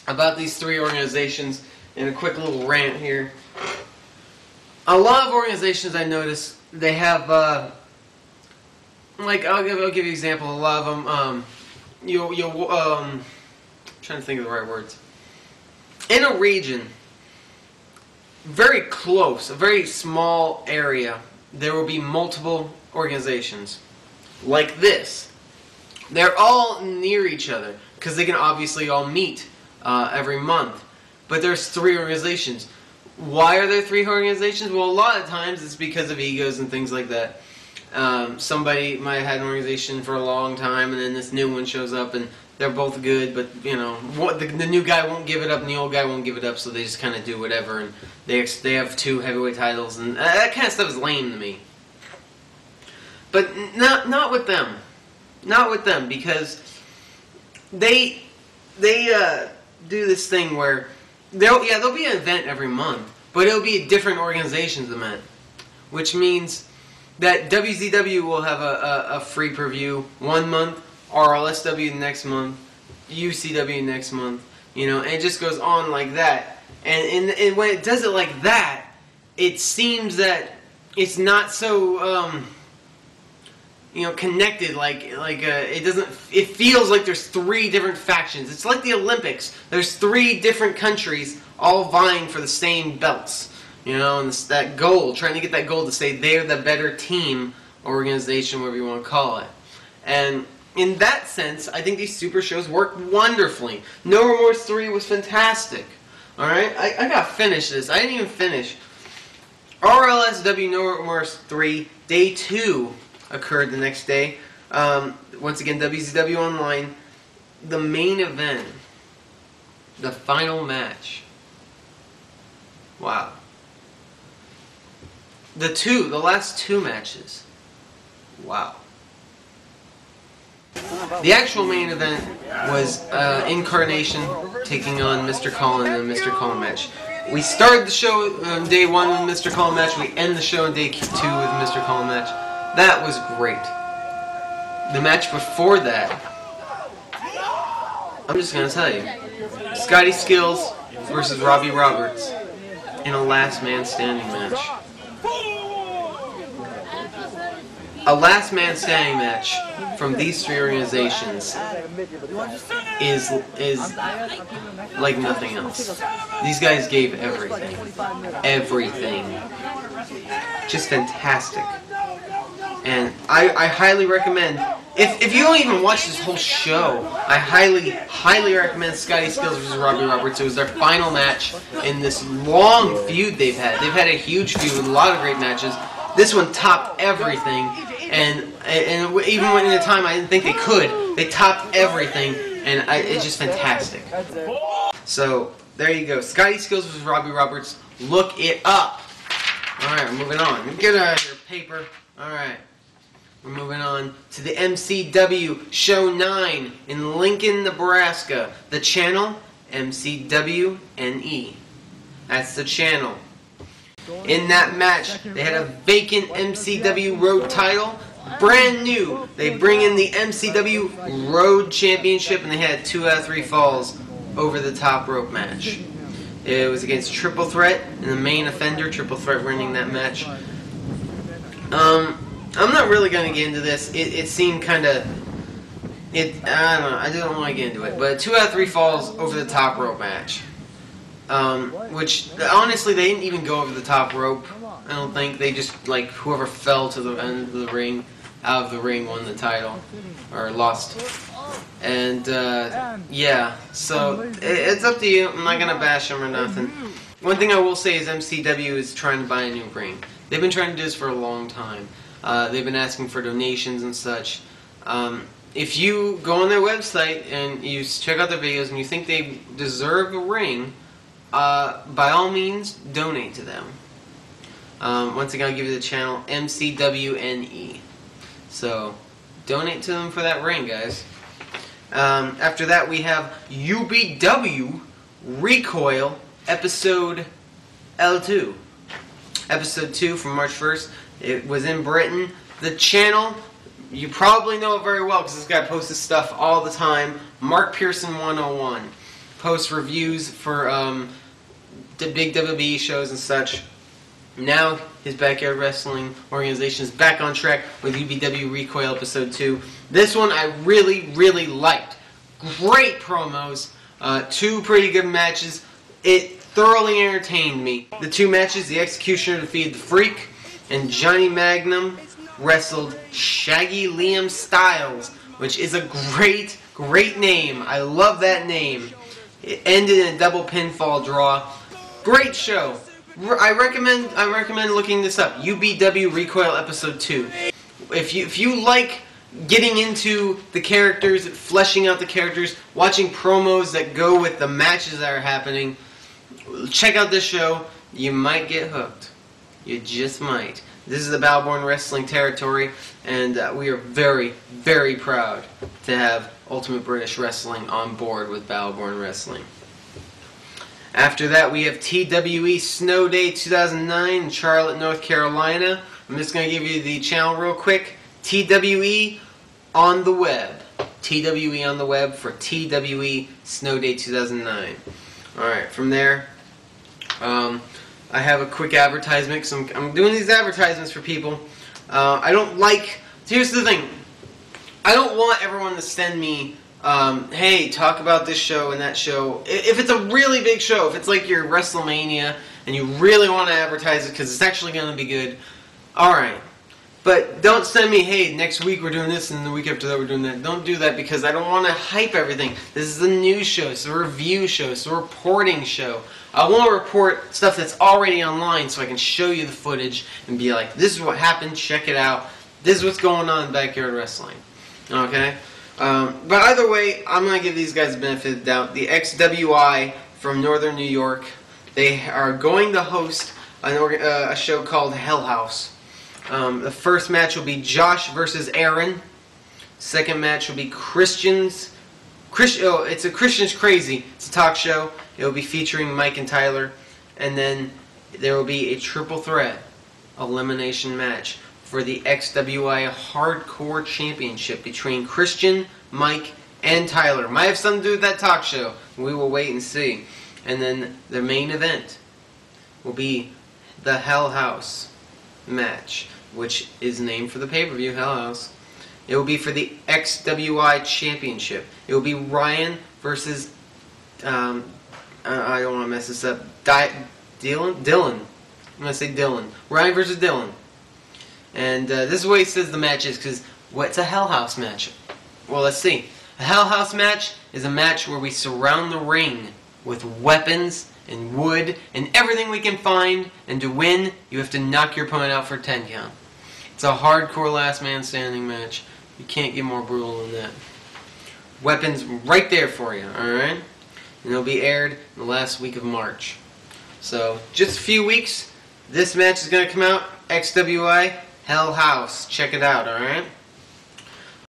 about these three organizations in a quick little rant here. A lot of organizations I notice, they have, like, I'll give you an example. A lot of them, I'm trying to think of the right words. In a region, very close, a very small area, there will be multiple organizations. Like this. They're all near each other, because they can obviously all meet every month. But there's three organizations. Why are there three organizations? Well, a lot of times it's because of egos and things like that. Somebody might have had an organization for a long time, and then this new one shows up, and they're both good, but you know, the new guy won't give it up, and the old guy won't give it up, so they just kind of do whatever, and they have two heavyweight titles, and that kind of stuff is lame to me. But not with them, not with them, because they do this thing where there'll be an event every month, but it'll be a different organization's event, which means that WZW will have a free preview one month, RLSW next month, UCW next month, you know, and it just goes on like that. And when it does it like that, it seems that it's not so you know, connected. It doesn't. It feels like there's three different factions. It's like the Olympics. There's three different countries all vying for the same belts. You know, and that goal, trying to get that goal to say they're the better team, organization, whatever you want to call it. And in that sense, I think these super shows work wonderfully. No Remorse 3 was fantastic. Alright? I gotta finish this. I didn't even finish. RLSW No Remorse 3, Day 2 occurred the next day. Once again, WZW Online. The main event. The final match. Wow. The last two matches. Wow. The actual main event was Incarnation taking on Mr. Colin in a Mr. Colin match. We started the show on day 1 with Mr. Colin match. We end the show on day 2 with Mr. Colin match. That was great. The match before that, I'm just gonna tell you, Scotty Skills versus Robbie Roberts in a last man standing match. A last man standing match from these three organizations is like nothing else. These guys gave everything. Everything. Just fantastic. And I highly recommend, if you don't even watch this whole show, I highly recommend Scotty Skills vs. Robbie Roberts. It was their final match in this long feud they've had. They've had a huge feud with a lot of great matches. This one topped everything. And even when in the time I didn't think they could, they topped everything, and it's just fantastic. So there you go, Scotty Skills vs. Robbie Roberts. Look it up. All right, we're moving on. Get out of here, paper. All right, we're moving on to the MCW Show 9 in Lincoln, Nebraska. The channel MCWNE. That's the channel. In that match, they had a vacant MCW Road title, brand new. They bring in the MCW Road Championship, and they had 2 out of 3 falls over the top rope match. It was against Triple Threat, and the main offender, Triple Threat, winning that match. I'm not really going to get into this. It seemed kind of... I don't know. I don't want to get into it. But 2 out of 3 falls over the top rope match. Which, honestly, they didn't even go over the top rope. I don't think. They just, like, whoever fell to the end of the ring, out of the ring, won the title. Or lost. And, yeah. So, it's up to you. I'm not gonna bash them or nothing. One thing I will say is MCW is trying to buy a new ring. They've been trying to do this for a long time. They've been asking for donations and such. If you go on their website and you check out their videos and you think they deserve a ring, by all means, donate to them. Once again, I'll give you the channel MCWNE. So, donate to them for that ring, guys. After that, we have UBW Recoil Episode L2. Episode 2 from March 1st. It was in Britain. The channel, you probably know it very well because this guy posts his stuff all the time. Mark Pearson 101. post reviews for the big WWE shows and such. Now his Backyard Wrestling organization is back on track with UBW Recoil Episode 2. This one I really, really liked. Great promos, 2 pretty good matches. It thoroughly entertained me. The 2 matches, the Executioner defeated the Freak, and Johnny Magnum wrestled Shaggy Liam Styles, which is a great, great name. I love that name. It ended in a double pinfall draw. Great show. I recommend looking this up. UBW Recoil Episode 2. If you like getting into the characters, fleshing out the characters, watching promos that go with the matches that are happening, check out this show. You might get hooked. You just might. This is the Balborn Wrestling territory, and we are very, very proud to have Ultimate British Wrestling on board with Balborn Wrestling. After that, we have TWE Snow Day 2009 in Charlotte, North Carolina. I'm just going to give you the channel real quick. TWE on the web. TWE on the web for TWE Snow Day 2009. Alright, from there, I have a quick advertisement, because I'm doing these advertisements for people. I don't like... Here's the thing. I don't want everyone to send me, hey, talk about this show and that show. If it's a really big show, if it's like your WrestleMania, and you really want to advertise it because it's actually going to be good, alright. But don't send me, hey, next week we're doing this, and the week after that we're doing that. Don't do that, because I don't want to hype everything. This is a news show, it's a review show, it's a reporting show. I want to report stuff that's already online so I can show you the footage and be like, this is what happened, check it out. This is what's going on in Backyard Wrestling. Okay? But either way, I'm going to give these guys the benefit of the doubt. The XWI from Northern New York, they are going to host a show called Hell House. The first match will be Josh versus Aaron. Second match will be Christians. It's a Christians Crazy. It's a talk show. It will be featuring Mike and Tyler. And then there will be a triple threat elimination match for the XWI Hardcore Championship between Christian, Mike, and Tyler. Might have something to do with that talk show. We will wait and see. And then the main event will be the Hell House match, which is named for the pay-per-view, Hell House. It will be for the XWI Championship. It will be Ryan versus, I don't want to mess this up, Dylan? I'm going to say Dylan. Ryan versus Dylan. And this is what he says the match is, because what's a Hell House match? Well, let's see. A Hell House match is a match where we surround the ring with weapons and wood and everything we can find, and to win, you have to knock your opponent out for a 10 count. It's a hardcore last man standing match. You can't get more brutal than that. Weapons right there for you, alright? And it'll be aired in the last week of March. So, just a few weeks, this match is going to come out. XWI Hell House. Check it out, alright?